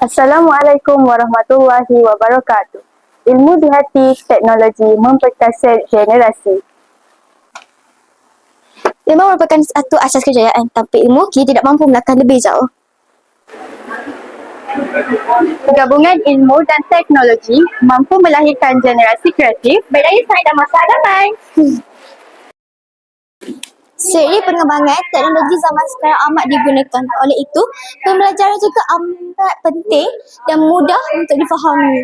Assalamualaikum warahmatullahi wabarakatuh. Ilmu di hati teknologi memperkasa generasi. Ilmu merupakan satu asas kejayaan. Tanpa ilmu, kita tidak mampu melangkah lebih jauh. Gabungan ilmu dan teknologi mampu melahirkan generasi kreatif, berdaya saing dan masa depan. Seiring pengembangan teknologi zaman sekarang amat digunakan. Oleh itu, pembelajaran juga amat penting dan mudah untuk difahami.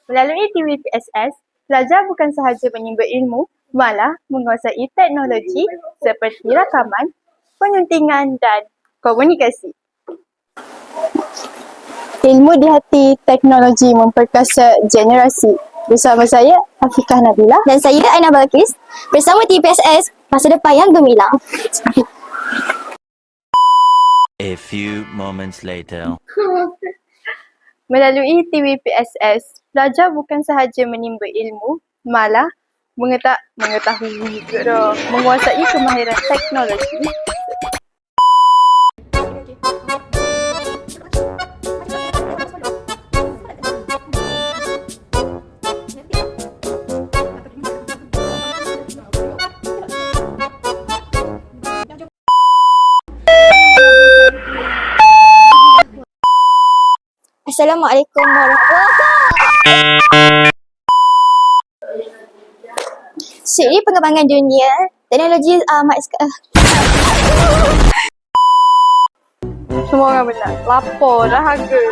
Melalui TVPSS, pelajar bukan sahaja menimba ilmu, malah menguasai teknologi seperti rakaman, penyuntingan dan komunikasi. Ilmu di hati teknologi memperkasa generasi. Bersama saya, Afiqah Nabila. Dan saya Aina Balkis bersama TPSS Masa Depan yang Gemilang. A few moments later. Melalui TVPSS, pelajar bukan sahaja menimba ilmu, malah menguasai kemahiran teknologi. Assalamualaikum warahmatullahi wabarakatuh. Seiring pengembangan dunia, teknologi Semua orang benar. Lapor dah harga.